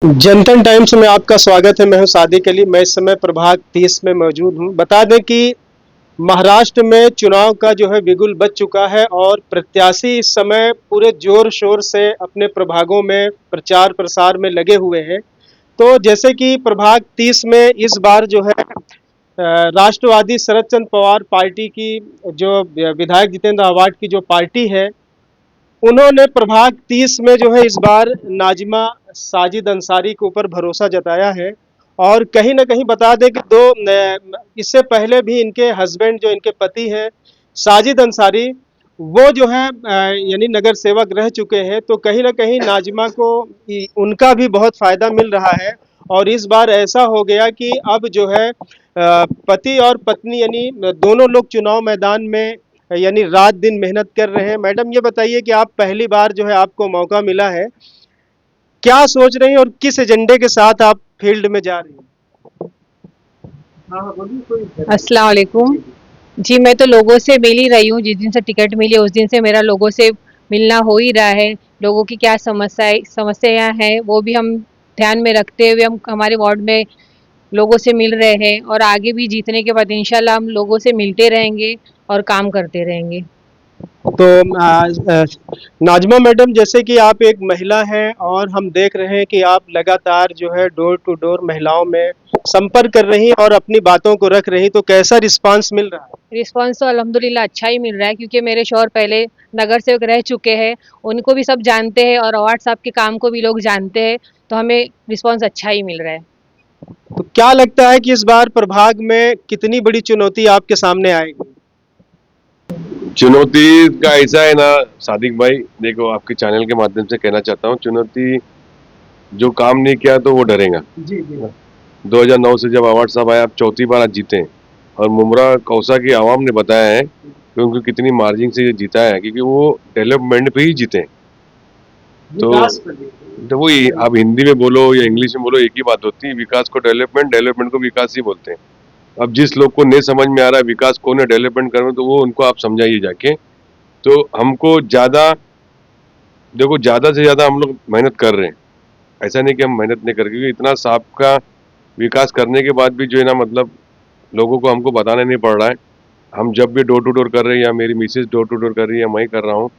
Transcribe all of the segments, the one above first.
जनतन times में आपका स्वागत है। मैं हूं सादिक अली। मैं इस समय प्रभाग 30 में मौजूद हूं। बता दें कि महाराष्ट्र में चुनाव का जो है बिगुल बज चुका है और प्रत्याशी इस समय पूरे जोर शोर से अपने प्रभागों में प्रचार प्रसार में लगे हुए हैं। तो जैसे कि प्रभाग 30 में इस बार जो है राष्ट्रवादी शरद चंद्र पवार पार्टी की जो विधायक जितेंद्र आव्हाड की जो पार्टी है, उन्होंने प्रभाग 30 में जो है इस बार नाजिमा साजिद अंसारी के ऊपर भरोसा जताया है। और कहीं ना कहीं बता दें कि इससे पहले भी इनके हस्बैंड जो इनके पति हैं साजिद अंसारी, वो जो है यानी नगर सेवक रह चुके हैं। तो कहीं ना कहीं नाजिमा को उनका भी बहुत फायदा मिल रहा है। और इस बार ऐसा हो गया कि अब जो है पति और पत्नी यानी दोनों लोग चुनाव मैदान में यानी रात दिन मेहनत कर रहे हैं। मैडम, ये बताइए कि आप पहली बार जो है आपको मौका मिला है, क्या सोच रही हैं और किस एजेंडे के साथ आप फील्ड में जा रही हैं? हाँ, बोलिए। अस्सलाम वालेकुम। जी, मैं तो लोगों से मिल ही रही हूँ। जिस दिन से टिकट मिली उस दिन से मेरा लोगों से मिलना हो ही रहा है। लोगों की क्या समस्याएं हैं वो भी हम ध्यान में रखते हुए हम हमारे वार्ड में लोगों से मिल रहे हैं और आगे भी जीतने के बाद इंशाल्लाह हम लोगों से मिलते रहेंगे और काम करते रहेंगे। तो नाजमा मैडम, जैसे कि आप एक महिला हैं और हम देख रहे हैं कि आप लगातार जो है डोर टू डोर महिलाओं में संपर्क कर रही हैं और अपनी बातों को रख रही, तो कैसा रिस्पांस मिल रहा है? रिस्पॉन्स तो अल्हम्दुलिल्लाह अच्छा ही मिल रहा है क्योंकि मेरे शौहर पहले नगर सेवक रह चुके हैं, उनको भी सब जानते हैं और अवार्ड साहब के काम को भी लोग जानते हैं, तो हमें रिस्पॉन्स अच्छा ही मिल रहा है। तो क्या लगता है कि इस बार प्रभाग में कितनी बड़ी चुनौती आपके सामने आएगी? चुनौती का ऐसा है ना सादिक भाई, देखो आपके चैनल के माध्यम से कहना चाहता हूँ, चुनौती जो काम नहीं किया तो वो डरेगा। जी जी। 2009 से जब अवार्ड साहब आए, आप चौथी बार आज जीते हैं और मुमरा कौसा की आवाम ने बताया है कि उनको कितनी मार्जिन से ये जीता है, क्योंकि वो डेवलपमेंट पे ही जीते हैं। तो वही, आप हिंदी में बोलो या इंग्लिश में बोलो एक ही बात होती है, विकास को डेवलपमेंट, डेवलपमेंट को विकास ही बोलते हैं। अब जिस लोग को नहीं समझ में आ रहा है विकास कौन है डेवलपमेंट करना, तो वो उनको आप समझाइए जाके। तो हमको ज़्यादा से ज़्यादा हम लोग मेहनत कर रहे हैं, ऐसा नहीं कि हम मेहनत नहीं कर रहे, क्योंकि इतना साफ का विकास करने के बाद भी जो है ना, मतलब लोगों को हमको बताना नहीं पड़ रहा है। हम जब भी डोर टू डोर कर रहे हैं या मेरी मिसेज डोर टू डोर कर रही है या मैं कर रहा हूँ,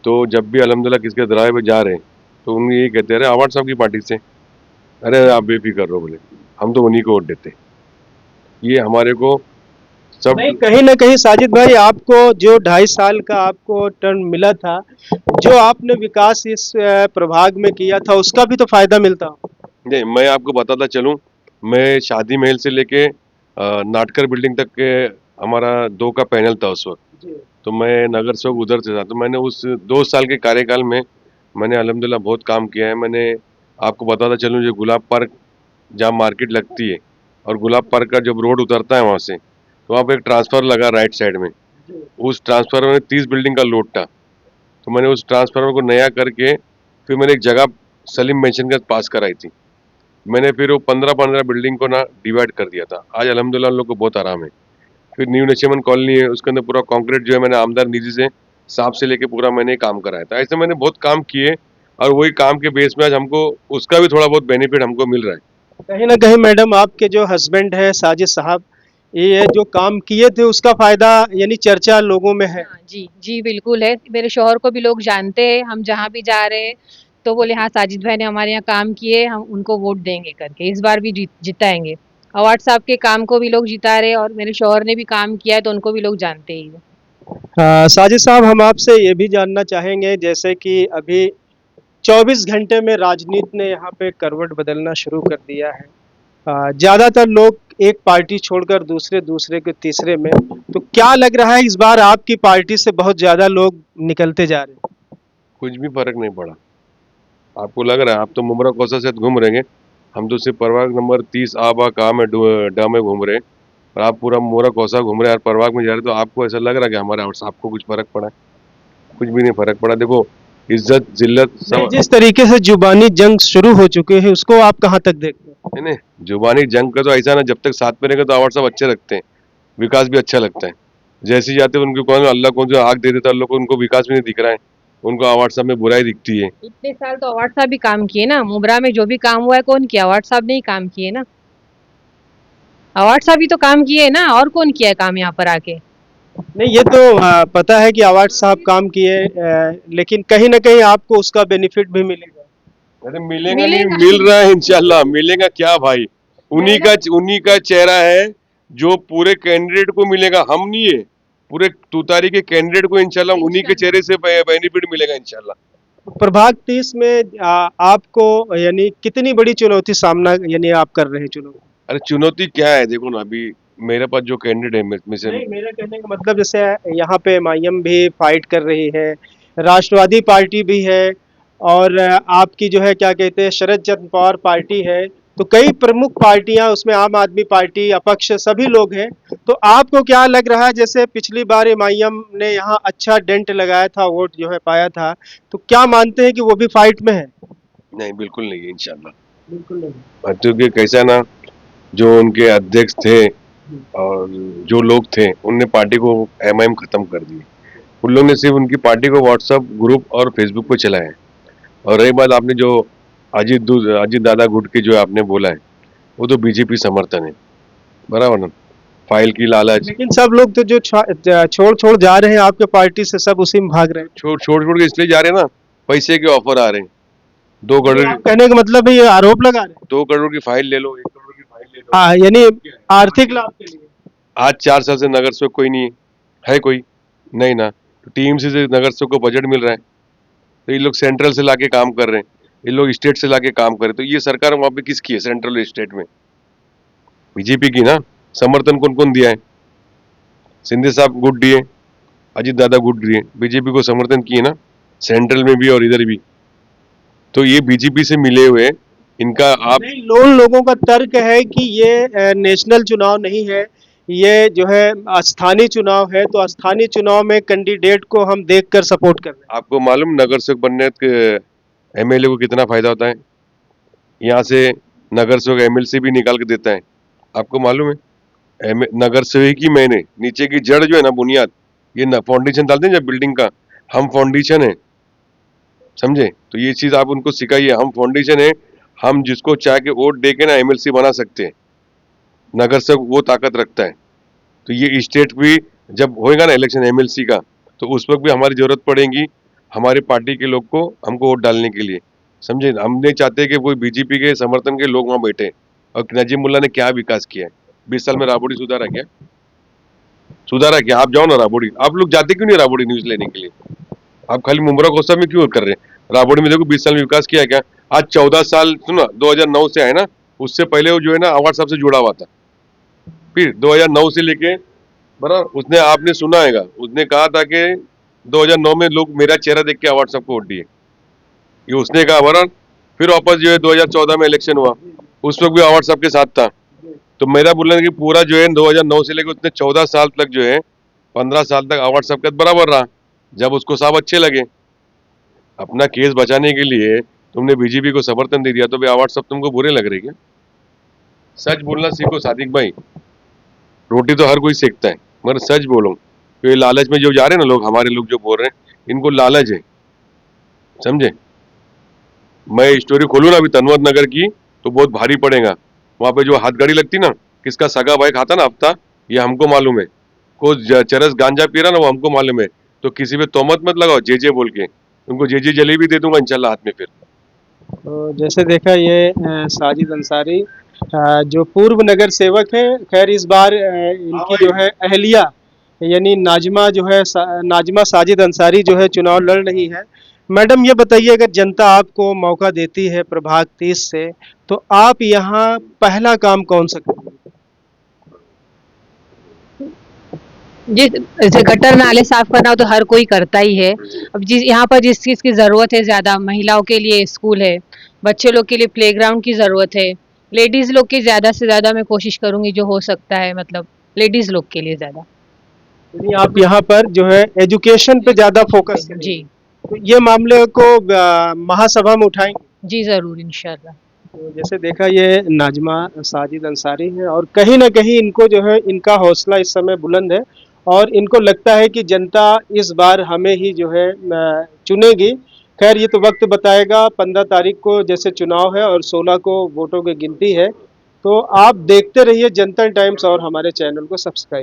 तो जब भी अल्हम्दुलिल्लाह किसके दराए पे जा रहे हैं तो उन्हें यही कहते हैं, अरे अवार्ड साहब की पार्टी से, अरे आप बेफिक्र रहो, बोले हम तो उन्हीं को वोट देते हैं। ये हमारे को सब नहीं, कहीं ना कहीं साजिद भाई, आपको जो 2.5 साल का आपको टर्न मिला था, जो आपने विकास इस प्रभाग में किया था, उसका भी तो फायदा मिलता हो। नहीं, मैं आपको बताता चलूँ, मैं शादी महल से लेके नाटकर बिल्डिंग तक के हमारा 2 का पैनल था उस वक्त। तो मैं नगर सेवक उधर से था, तो मैंने उस 2 साल के कार्यकाल में मैंने अल्हम्दुलिल्लाह बहुत काम किया है। मैंने आपको बताता चलूँ, जो गुलाब पार्क जहाँ मार्केट लगती है और गुलाब पार्क का जब रोड उतरता है वहाँ से, तो वहाँ पे एक ट्रांसफर लगा राइट साइड में। उस ट्रांसफार्मर में 30 बिल्डिंग का लोड था, तो मैंने उस ट्रांसफार्मर को नया करके फिर मैंने एक जगह सलीम मेंशन के पास कराई थी। मैंने फिर वो 15-15 बिल्डिंग को ना डिवाइड कर दिया था। आज अल्हम्दुलिल्लाह उन लोग को बहुत आराम है। फिर न्यू नशीमन कॉलोनी है, उसके अंदर पूरा कंक्रीट जो है मैंने आमदार निधि से सांप से लेके पूरा मैंने काम कराया था। ऐसे मैंने बहुत काम किए और वही काम के बेस में आज हमको उसका भी थोड़ा बहुत बेनिफिट हमको मिल रहा है। कहीं ना कहीं मैडम, आपके जो हस्बैंड है साजिद साहब, ये जो काम किए थे उसका फायदा यानी चर्चा लोगों में है। हाँ जी, जी बिल्कुल है। मेरे शौहर को भी लोग जानते हैं, हम जहाँ भी जा रहे हैं तो बोले हाँ साजिद भाई ने हमारे यहाँ काम किए, हम उनको वोट देंगे करके। इस बार भी जिताएंगे। अवार्ड साहब के काम को भी लोग जिता रहे हैं और मेरे शौहर ने भी काम किया है तो उनको भी लोग जानते ही हैं। साजिद साहब, हम आपसे ये भी जानना चाहेंगे, जैसे कि अभी 24 घंटे में राजनीति ने यहाँ पे करवट बदलना शुरू कर दिया है। ज़्यादातर लोग एक पार्टी छोड़कर दूसरे दूसरे के तीसरे में, तो क्या लग रहा है इस बार आपकी पार्टी से बहुत ज़्यादा लोग निकलते जा रहे हैं? कुछ भी फर्क नहीं पड़ा। आपको लग रहा है आप तो मुमरा कौसा से घूम रहेंगे, हम तो सिर्फ प्रभाग नंबर 30 आबा काम है डा में घूम रहे हैं, और आप पूरा मुमरा कौसा घूम रहे हैं और प्रभाग में जा रहे हैं, तो आपको ऐसा लग रहा है कि हमारे और आपको कुछ फर्क पड़ा है? कुछ भी नहीं फर्क पड़ा। देखो, इज्जत जिल्लत सब। जिस तरीके से जुबानी जंग शुरू हो चुके हैं, उसको आप कहाँ तक देखते हैं? नहीं नहीं, जुबानी जंग का तो ऐसा ना, जब तक साथ में रहेंगे तो आवाज सब अच्छे लगते हैं, विकास भी अच्छा लगता है। जैसे जाते हैं उनके कौन अल्लाह कौन जो आग दे देता है, अल्लाह को उनको विकास भी नहीं दिख रहा है। उनको अवार्ड साहब में बुराई दिखती है। इतने साल तो अवार्ड साहब भी काम किए ना, मुब्रा में जो भी काम हुआ है कौन किया? अवार्ड साहब ने ही काम किए ना, अवार्ड साहब ही तो काम किए ना, और कौन किया है काम यहाँ पर आके? नहीं, ये तो पता है कि अवार्ड साहब काम किए, लेकिन कहीं ना कहीं आपको उसका बेनिफिट भी मिलेगा। अरे मिलेगा नहीं, मिलेगा। मिल रहा है इंशाल्लाह। मिलेगा क्या भाई, उन्हीं का चेहरा है जो पूरे कैंडिडेट को मिलेगा, हम नहीं है। पूरे तुतारी के कैंडिडेट को इंशाल्लाह उन्हीं के चेहरे से बेनिफिट मिलेगा इंशाल्लाह। प्रभाग 30 में आपको यानी कितनी बड़ी चुनौती सामना यानी आप कर रहे हैं चुनौती? अरे चुनौती क्या है, देखो ना, अभी मेरे पास जो कैंडिडेट है में से नहीं, मेरा कहने का मतलब जैसे यहाँ पे एमआईएम भी फाइट कर रही है, राष्ट्रवादी पार्टी भी है, और आपकी जो है क्या कहते हैं शरद चंद्र पवार पार्टी है, तो कई प्रमुख पार्टियां उसमें, आम आदमी पार्टी, अपक्ष, सभी लोग हैं। तो आपको क्या लग रहा है, जैसे पिछली बार एमआईएम ने यहाँ अच्छा डेंट लगाया था, वोट जो है पाया था, तो क्या मानते हैं कि वो भी फाइट में है? नहीं, बिल्कुल नहीं है इंशाल्लाह। बिल्कुल नहीं। क्योंकि कैसा ना, जो उनके अध्यक्ष थे और जो लोग थे, उनने पार्टी को एमआईएम खत्म कर दी। उन लोगों ने सिर्फ उनकी पार्टी को व्हाट्सएप ग्रुप और फेसबुक पे चलाया है। और रही बात आपने जो अजीत दादा गुट की जो आपने बोला है, वो तो बीजेपी समर्थन है, बराबर ना। फाइल की लालच, लेकिन सब लोग तो जो छोड़ छोड़ जा रहे हैं आपके पार्टी से, सब उसी में भाग रहे हैं। छोड़ के इसलिए जा रहे हैं ना, पैसे के ऑफर आ रहे हैं। 2 करोड़ आप कहने का मतलब है ये आरोप लगा रहे हैं? 2 करोड़ की फाइल ले लो, 1 करोड़ की फाइल ले लो। हाँ, यानी आर्थिक लाभ के लिए। आज 4 साल से नगर सेवक कोई नहीं है कोई नहीं ना, तो टीएमसी से नगर सेवक को बजट मिल रहा है, तो ये लोग सेंट्रल से लाके काम कर रहे हैं, ये लोग स्टेट से लाके काम कर रहे हैं। तो ये सरकार वहां पे किसकी है, सेंट्रल स्टेट में? बीजेपी की ना। समर्थन कौन कौन दिया है? सिंधे साहब गुट दिए, अजीत दादा गुट दिए, बीजेपी को समर्थन किए ना, सेंट्रल में भी और इधर भी। तो ये बीजेपी से मिले हुए इनका आप नहीं, लोगों का तर्क है कि ये नेशनल चुनाव नहीं है, ये जो है स्थानीय चुनाव है, तो स्थानीय चुनाव में कैंडिडेट को हम देखकर सपोर्ट कर रहे हैं। आपको मालूम नगर सेवक बनने एमएलए को कितना फायदा होता है? यहाँ से नगर सेवक एमएलसी भी निकाल के देता है, आपको मालूम है? नगर सेवक ही मैंने नीचे की जड़ जो है ना, बुनियाद, ये फाउंडेशन डालते हैं जब बिल्डिंग का, हम फाउंडेशन है, समझे? तो ये चीज आप उनको सिखाइए, हम फाउंडेशन है, हम जिसको चाह के वोट दे के ना एमएलसी बना सकते हैं, नगर सेवक वो ताकत रखता है। तो ये स्टेट भी जब होएगा ना इलेक्शन एमएलसी का, तो उस वक्त भी हमारी जरूरत पड़ेगी हमारे पार्टी के लोग को हमको वोट डालने के लिए, समझे? हम नहीं चाहते कि कोई बीजेपी के समर्थन के लोग वहां बैठे। और नजीमुल्ला ने क्या विकास किया है 20 साल में? राबड़ी सुधारा क्या? सुधारा क्या? आप जाओ ना राबड़ी, आप लोग जाते क्यों नहीं राबड़ी न्यूज लेने के लिए? आप खाली मुमरा कोसा में क्यों कर रहे हैं? राबड़ी में देखो 20 साल में विकास किया है क्या? आज 14 साल सुनो, 2009 से है ना, उससे पहले वो जो है ना अवार्ड साहब से जुड़ा हुआ था, फिर 2009 से लेके बराबर उसने, आपने सुना है, उसने कहा था कि 2009 में लोग मेरा चेहरा देख के अवार्ड साहब को वोट दिए, ये उसने कहा बराबर। फिर वापस जो है 2014 में इलेक्शन हुआ, उस वक्त भी अवार्ड साहब के साथ था। तो मेरा बोलना है कि पूरा जो है 2009 से लेकर उसने 14 साल तक जो है 15 साल तक अवार्ड साहब के साथ बराबर रहा, जब उसको साहब अच्छे लगे। अपना केस बचाने के लिए तुमने बीजेपी को समर्थन दे दिया, तो भी अवार्ड साहब तुमको बुरे लग रहे क्या? सच बोलना सीखो सादिक भाई, रोटी तो हर कोई सेकता है, मगर सच बोलो, ये लालच में जो जा रहे हैं ना लोग, हमारे लोग जो बोल रहे हैं, इनको लालच है, समझे? मैं स्टोरी खोलूँ ना अभी तनवत नगर की, तो बहुत भारी पड़ेगा। वहां पे जो हाथ गाड़ी लगती ना, किसका सगा भाई खाता ना हफ्ता, ये हमको मालूम है। कोई चरस गांजा पी रहा ना, वो हमको मालूम है। तो किसी पे तोहमत मत लगाओ जे बोल के, उनको जे जलेबी दे दूंगा इंशाल्लाह हाथ में फिर। तो जैसे देखा ये साजिद अंसारी जो पूर्व नगर सेवक है, खैर इस बार इनकी जो है अहलिया यानी नाजमा जो है नाजमा साजिद अंसारी जो है चुनाव लड़ रही है। मैडम, ये बताइए, अगर जनता आपको मौका देती है प्रभाग 30 से, तो आप यहाँ पहला काम कौन सा करेंगे? जैसे गटर नाले साफ करना हो तो हर कोई करता ही है। अब जिस यहाँ पर जिस चीज की जरूरत है, ज्यादा महिलाओं के लिए स्कूल है, बच्चे लोग के लिए प्लेग्राउंड की जरूरत है, लेडीज लोग की ज्यादा से ज्यादा मैं कोशिश करूंगी जो हो सकता है, मतलब लेडीज लोग के लिए ज्यादा। यानी आप यहाँ पर जो है एजुकेशन पे ज्यादा फोकस करेंगे। जी तो ये मामले को महासभा में उठाएंगे? जी जरूर इंशाल्लाह। तो जैसे देखा ये नाजमा साजिद अंसारी है, और कहीं ना कहीं इनको जो है इनका हौसला इस समय बुलंद है, और इनको लगता है कि जनता इस बार हमें ही जो है चुनेगी। खैर ये तो वक्त बताएगा। 15 तारीख को जैसे चुनाव है और 16 को वोटों की गिनती है। तो आप देखते रहिए जनता टाइम्स और हमारे चैनल को सब्सक्राइब।